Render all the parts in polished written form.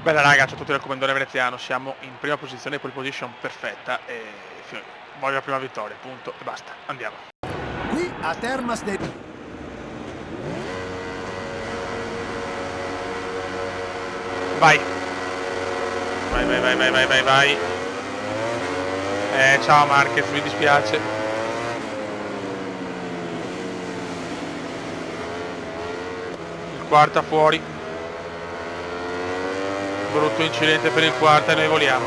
Bella raga, ciao a tutti dal comandone veneziano, siamo in prima posizione, pole position perfetta e voglio la prima vittoria, punto e basta, andiamo. Qui a Termas dei... Vai. Vai. Ciao Marquez, mi dispiace. Il quarta fuori. Brutto incidente per il quarta e noi voliamo.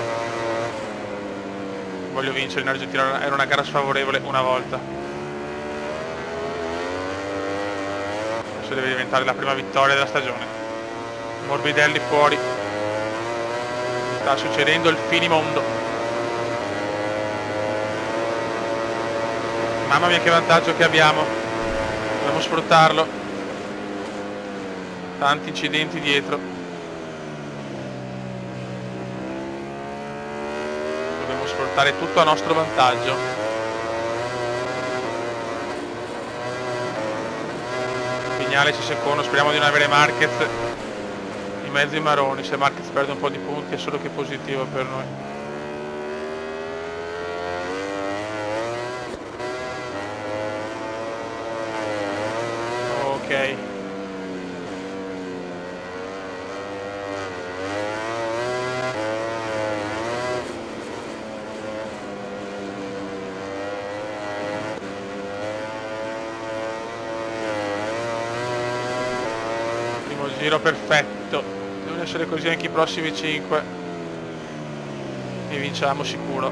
Voglio vincere in Argentina, era una gara sfavorevole una volta. Adesso deve diventare la prima vittoria della stagione. Morbidelli fuori. Sta succedendo il finimondo. Mamma mia che vantaggio che abbiamo. Dobbiamo sfruttarlo. Tanti incidenti dietro. Dobbiamo sfruttare tutto a nostro vantaggio. Vignales secondo, speriamo di non avere Marquez in mezzo ai maroni. Se Marquez perde un po' di punti è solo che positivo per noi. Ok. Primo giro perfetto. Devono essere così anche i prossimi 5. E vinciamo sicuro.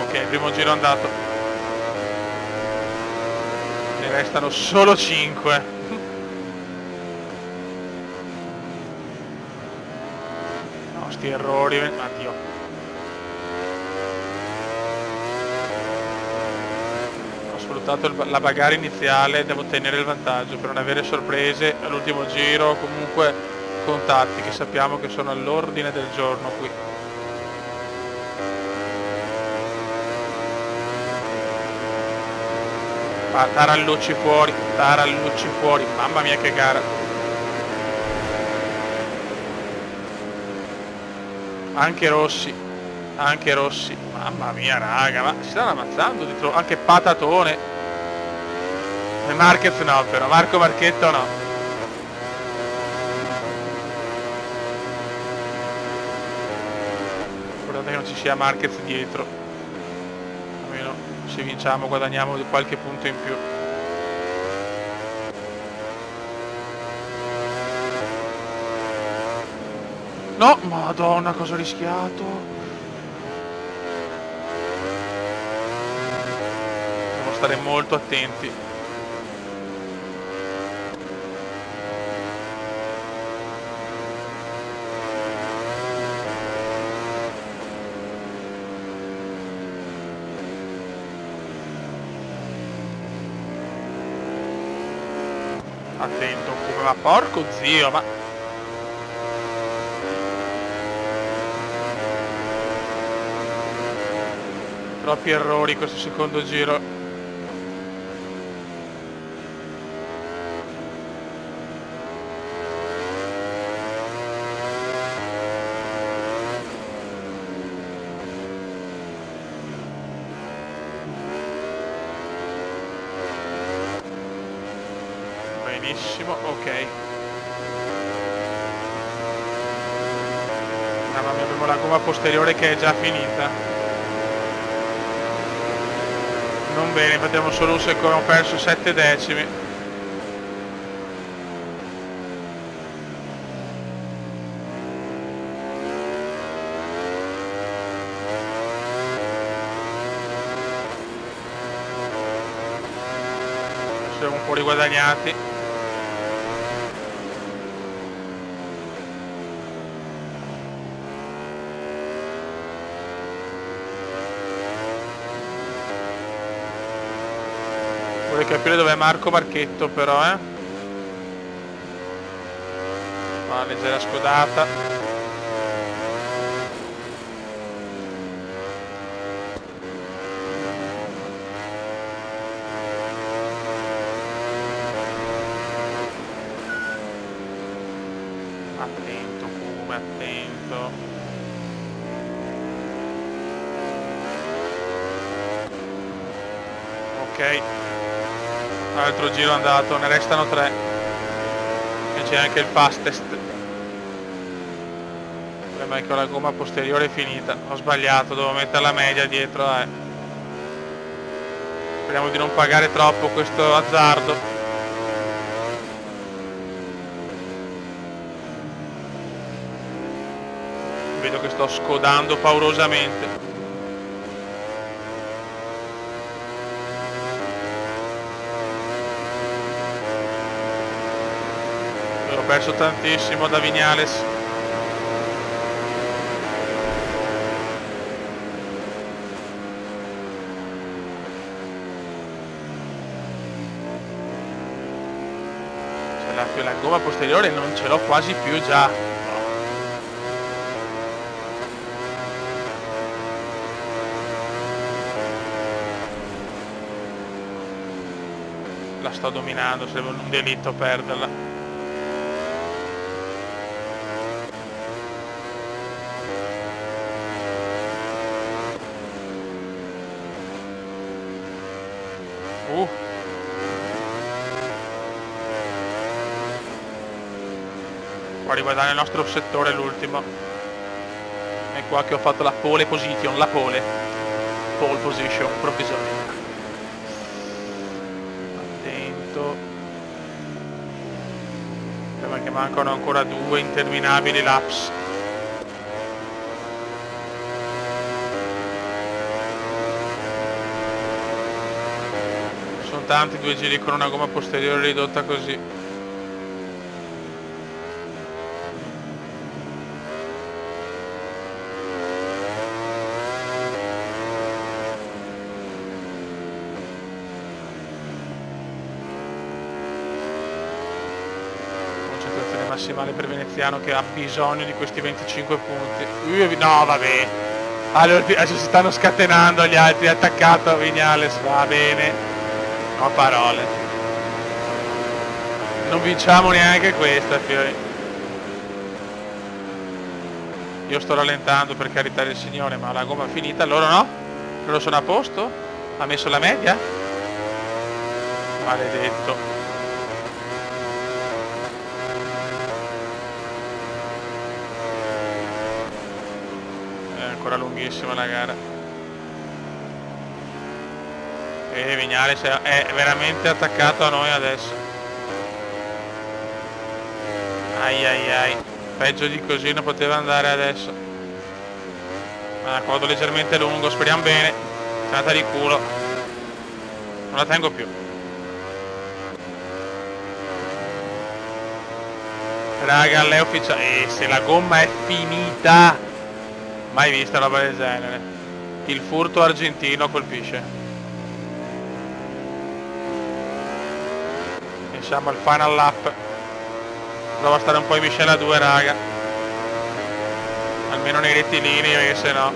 Ok, primo giro andato. Ne restano solo 5. No, sti errori. Addio. Ho sfruttato la bagarre iniziale, devo ottenere il vantaggio per non avere sorprese all'ultimo giro. Comunque contatti che sappiamo che sono all'ordine del giorno qui. Tarallucci fuori, mamma mia che gara. Anche Rossi, mamma mia raga, ma si stanno ammazzando dietro, anche Patatone. E Marquez no però, Marco Marchetto no. Guardate che non ci sia Marquez dietro. Almeno se vinciamo guadagniamo qualche punto in più. No, madonna cosa ho rischiato. Devo stare molto attenti. Attento come, ma porco zio, ma... Troppi errori questo secondo giro. Benissimo, ok. Mamma mia, abbiamo la gomma posteriore che è già finita. Non bene, infatti abbiamo solo un secondo, abbiamo perso 7 decimi. Siamo un po' riguadagnati. Vorrei capire dov'è Marco Marchetto però, leggera scodata. Attento, come attento. Ok. Altro giro andato, ne restano 3. E c'è anche il fastest. Il problema è che ho la gomma posteriore finita. Ho sbagliato, devo mettere la media dietro. Speriamo di non pagare troppo questo azzardo. Vedo che sto scodando paurosamente. Ho perso tantissimo da Viñales. Cioè la gomma posteriore non ce l'ho quasi più già. La sto dominando, sarebbe un delitto perderla. Qua riguardare il nostro settore l'ultimo. È qua che ho fatto la pole position, pole position provvisoria. Attento. Sembra che mancano ancora 2 interminabili laps. Sono tanti 2 giri con una gomma posteriore ridotta così. Massimale per Veneziano che ha bisogno di questi 25 punti. No, vabbè. Allora, adesso si stanno scatenando gli altri. Attaccato Viñales, va bene. No parole. Non vinciamo neanche questa, Fiori. Io sto rallentando per carità del Signore, ma la gomma è finita. Loro no? Loro sono a posto? Ha messo la media? Maledetto. Ancora lunghissima la gara. E Viñales è veramente attaccato a noi adesso. Ai ai ai. Peggio di così non poteva andare adesso. Ma codo leggermente lungo, speriamo bene. È andata di culo. Non la tengo più. Raga, lei ufficiale. Se la gomma è finita. Mai vista roba del genere. Il furto argentino colpisce. E siamo al final lap. Prova a stare un po' in miscela 2, raga. Almeno nei rettilini, perché se no.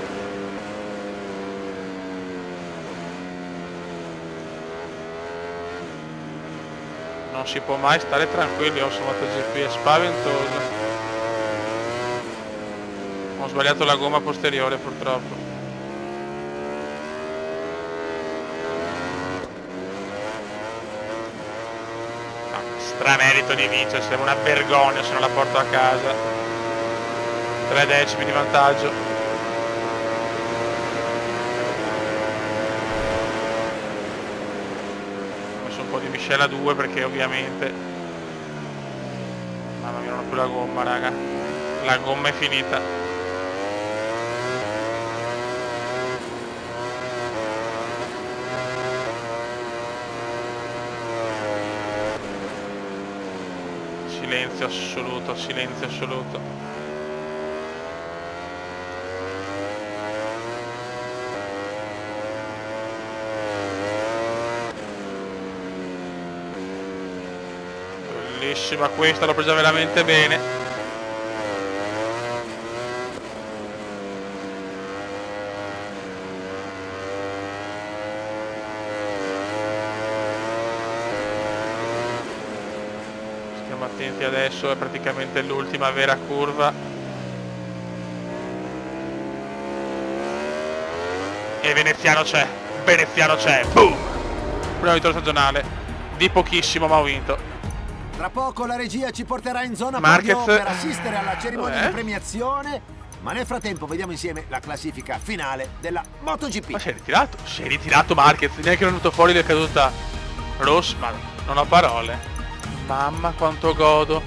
Non si può mai stare tranquilli, su MotoGP, è spaventoso. Ho sbagliato la gomma posteriore purtroppo. Stramerito di vincere, sembra una vergogna se non la porto a casa. 3 decimi di vantaggio. Ho messo un po' di miscela 2 perché ovviamente... Mamma mia, non ho più la gomma, raga. La gomma è finita. Silenzio assoluto, silenzio assoluto. Bellissima questa, l'ho presa veramente bene. Stiamo attenti adesso, è praticamente l'ultima vera curva. E Veneziano c'è, boom! Prima vittoria stagionale, di pochissimo ma ho vinto. Tra poco la regia ci porterà in zona Marquez podio per assistere alla cerimonia dov'è? di premiazione, ma nel frattempo vediamo insieme la classifica finale della MotoGP. Ma si è ritirato Marquez, neanche è venuto fuori la caduta rossa, ma non ho parole. Mamma quanto godo.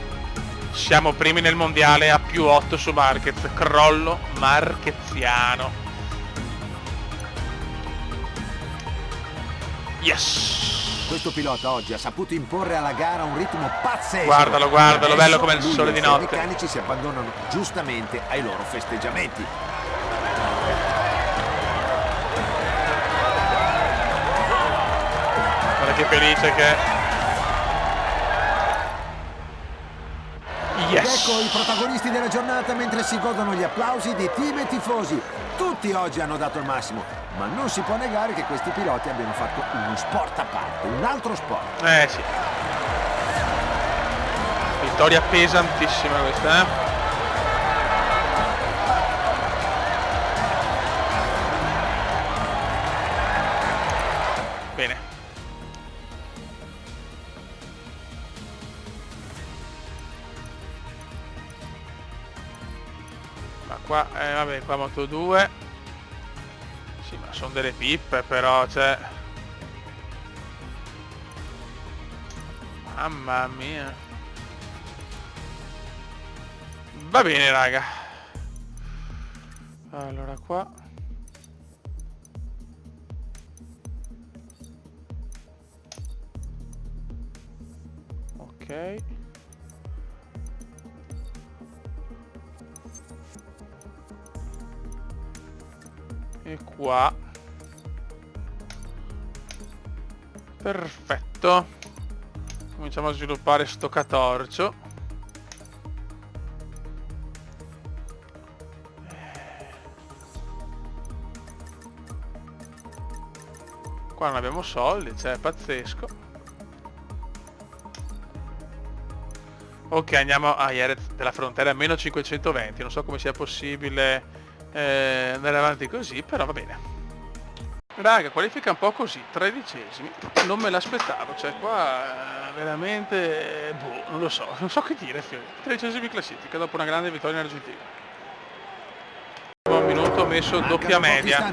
Siamo primi nel mondiale a +8 su Marquez, crollo marcheziano. Yes! Questo pilota oggi ha saputo imporre alla gara un ritmo pazzesco. Guardalo, Adesso bello come il lui sole e di i suoi notte. meccanici si abbandonano giustamente ai loro festeggiamenti. Guarda che felice che è. Yes! Ecco i protagonisti della giornata mentre si godono gli applausi di team e tifosi. Tutti oggi hanno dato il massimo, ma non si può negare che questi piloti abbiano fatto uno sport a parte, un altro sport. Sì. Vittoria pesantissima questa, eh? Bene. Ma qua, vabbè, qua Moto 2. Sì, ma sono delle pippe però, cioè... Mamma mia. Va bene, raga. Allora qua. Ok. E qua. Perfetto. Cominciamo a sviluppare sto catorcio. Qua non abbiamo soldi, cioè è pazzesco. Ok, andiamo a Jerez della Frontera a meno 520. Non so come sia possibile andare avanti così, però va bene. Raga, qualifica un po' così, 13esimi. Non me l'aspettavo, cioè qua veramente... boh, non lo so, non so che dire, Fiori. 13esimi classifica dopo una grande vittoria in Argentina. Un minuto ho messo doppia media.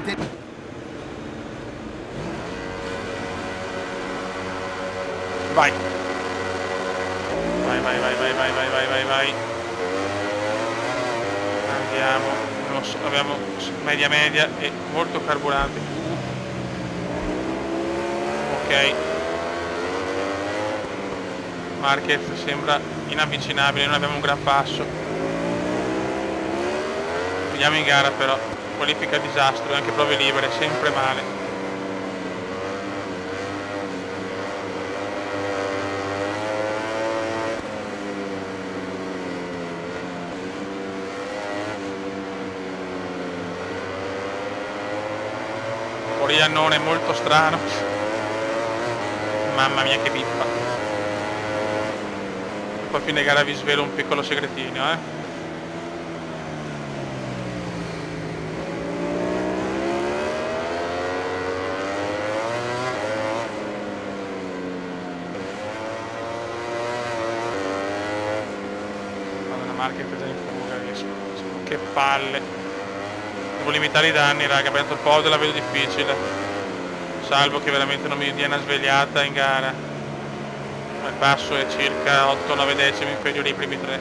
Vai. Vai. Andiamo. Non so, abbiamo media e molto carburante. Ok. Marquez sembra inavvicinabile, non abbiamo un gran passo. Vediamo in gara però. Qualifica disastro, anche prove libere, sempre male. Oriannone molto strano. Mamma mia che pippa. E poi a fine gara vi svelo un piccolo segretino, Madonna, Marquez è già in fuga, che palle. Devo limitare i danni, raga, abbiamo detto il podio, la vedo difficile. Salvo che veramente non mi dia una svegliata in gara. Ma il passo è circa 8-9 decimi inferiore ai primi tre.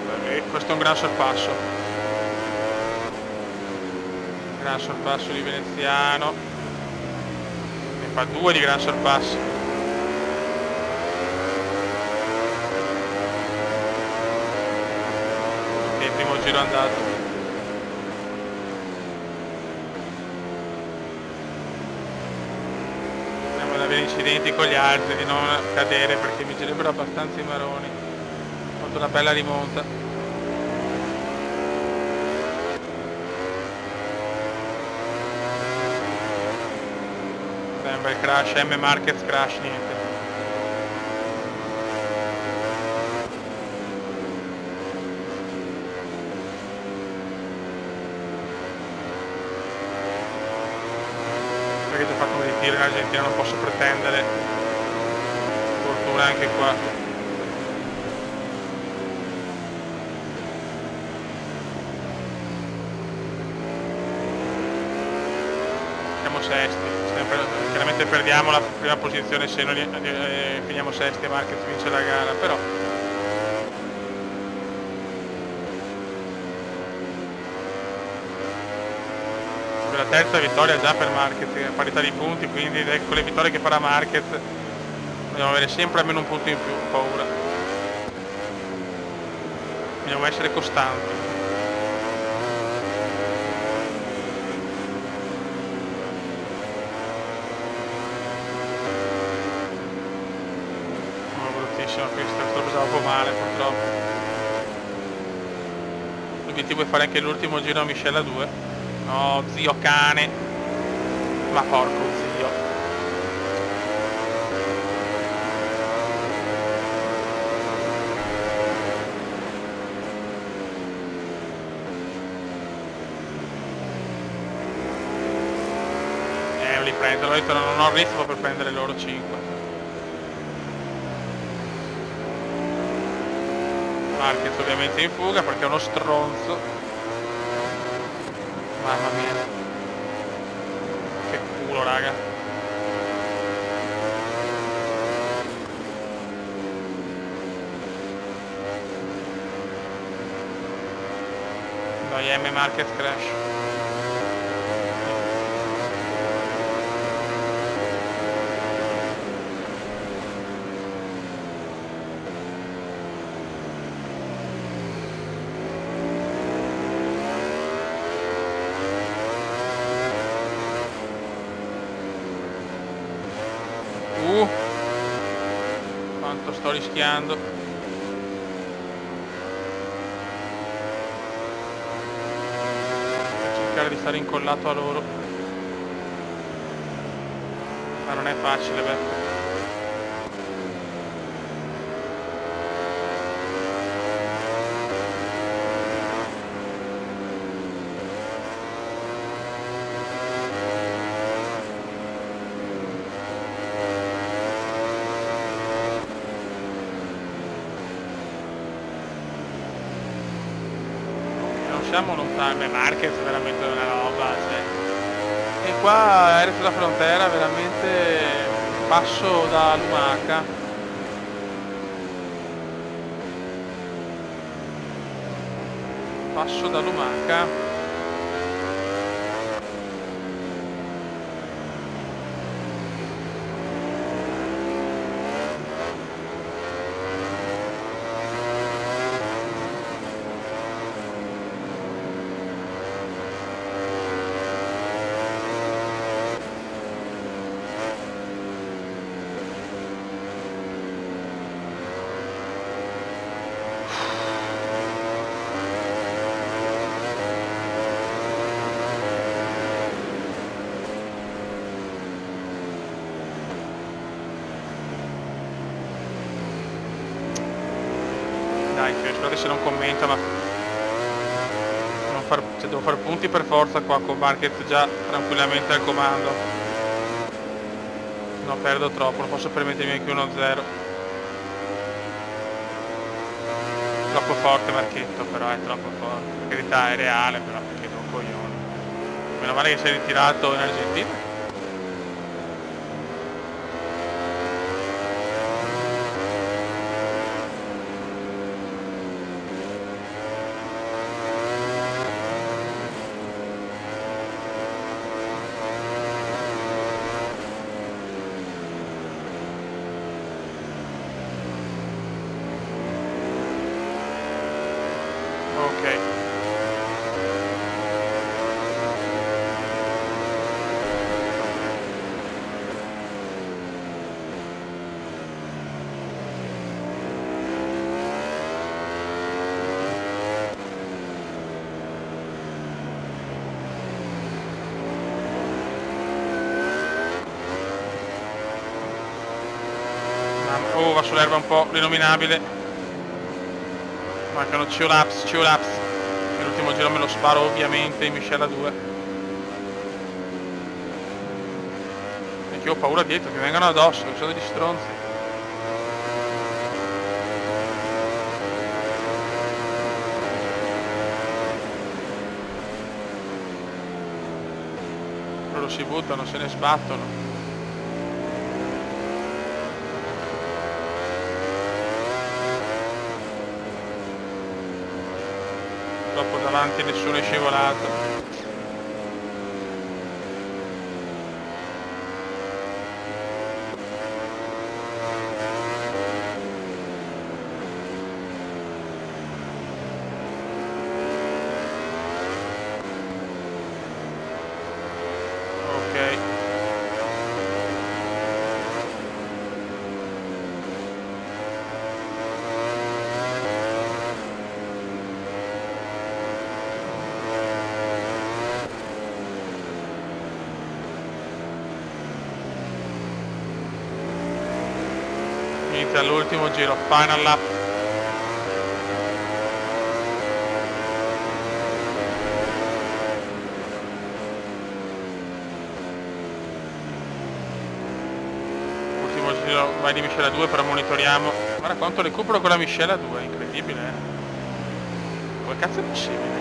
Vabbè, questo è un gran sorpasso. Gran sorpasso di Veneziano. Fa 2 di gran sorpasso. Ok, il primo giro è andato. Andiamo ad avere incidenti con gli altri, di non cadere perché mi girebbero abbastanza i maroni. Ho fatto una bella rimonta. bel crash, M Marquez crash, niente. Perché ho fatto un ritiro in Argentina, non posso pretendere fortuna anche qua. Sesti, chiaramente perdiamo la prima posizione se non finiamo sesti e Marquez vince la gara, però la terza vittoria già per Marquez, a parità di punti, quindi con le vittorie che farà Marquez dobbiamo avere sempre almeno un punto in più, ho paura, dobbiamo essere costanti. Questa è troppo male purtroppo. L'obiettivo è fare anche l'ultimo giro a Michele a 2. No, zio cane. Ma porco zio. Li prendo, l'ho detto, non ho ritmo per prendere loro 5. Marquez ovviamente in fuga perché è uno stronzo. Mamma mia, che culo raga. Dai M Marquez crash. Quanto sto rischiando. Per cercare di stare incollato a loro, ma non è facile, beh. Siamo lontani, Marquez veramente una roba, cioè. E qua Aereo sulla frontiera veramente passo da lumaca. Passo da lumaca. Dai, spero che se non commenta, ma devo fare punti per forza qua con Marquez già tranquillamente al comando. No, perdo troppo, non posso permettermi anche 1-0. Troppo forte Marchetto, però è troppo forte. Per carità è reale, però perché è un coglione. Meno male che si è ritirato in Argentina. Oh, va sull'erba un po' l'inominabile. Mancano Ciolaps. L'ultimo giro me lo sparo ovviamente in miscela 2. Perché ho paura dietro, che vengano addosso, che sono degli stronzi. Loro si buttano, se ne sbattono. Dopo davanti nessuno è scivolato. Ok. Inizia l'ultimo giro, final lap. Ultimo giro, vai di miscela 2, però monitoriamo. Guarda quanto recupero con la miscela 2, incredibile, Come cazzo è possibile?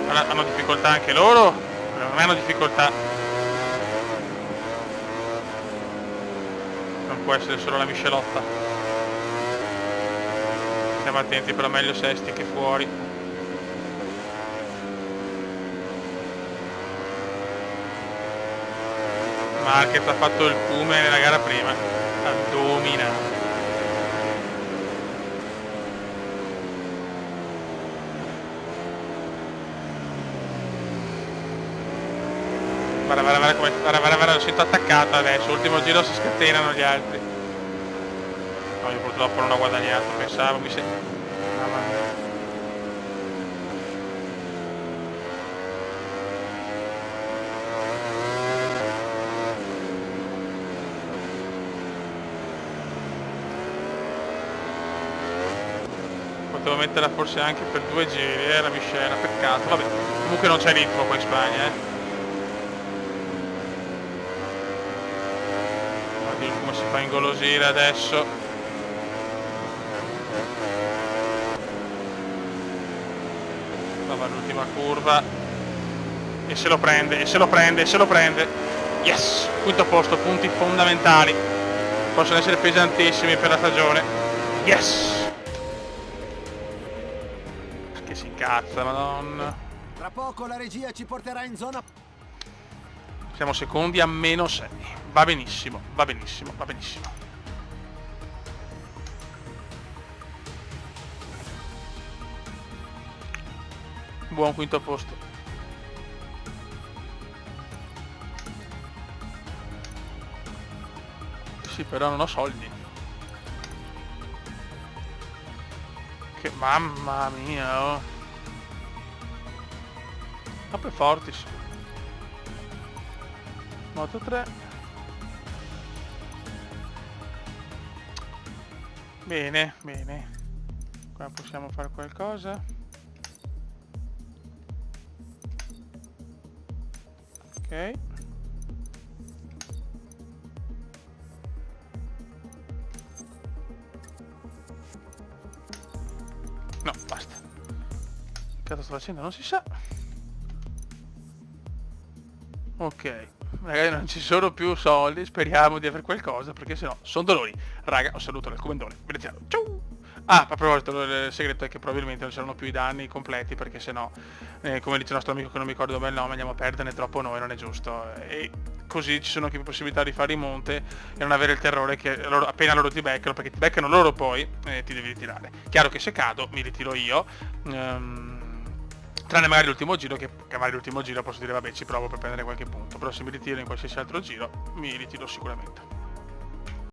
Allora, hanno difficoltà anche loro? Non hanno difficoltà. Può essere solo la miscelotta. Stiamo attenti, però meglio sesti che fuori. Marquez ha fatto il pume nella gara prima, ha dominato. Guarda, lo sento attaccato adesso, ultimo giro si scatenano gli altri. No, io purtroppo non ho guadagnato, pensavo mi sembra. Mamma mia. Potevo metterla forse anche per 2 giri, la miscela, peccato. Vabbè, comunque non c'è ritmo qua in Spagna, Come si fa a ingolosire adesso? Va l'ultima curva. E se lo prende. Yes! Quinto posto, punti fondamentali. Possono essere pesantissimi per la stagione. Yes! Che si incazza, madonna. Tra poco la regia ci porterà in zona. Siamo secondi a -6. Va benissimo. Buon quinto posto. Sì, però non ho soldi. Che mamma mia, oh. Troppo fortis. Moto 3. Bene. Qua possiamo fare qualcosa. Ok. No, basta. Che cazzo sto facendo? Non si sa. Ok. Magari non ci sono più soldi, speriamo di avere qualcosa, perché sennò sono dolori. Raga, un saluto dal comandone. Veneziano. Ciao! Ah, a proposito, il segreto è che probabilmente non c'erano più i danni completi, perché sennò, come dice il nostro amico che non mi ricordo bene il nome, andiamo a perderne troppo noi, non è giusto. E così ci sono anche più possibilità di fare rimonte e non avere il terrore che loro, appena loro ti beccano, perché ti beccano loro poi, ti devi ritirare. Chiaro che se cado mi ritiro io. Tranne magari l'ultimo giro, che magari l'ultimo giro posso dire vabbè ci provo per prendere qualche punto, però se mi ritiro in qualsiasi altro giro mi ritiro sicuramente.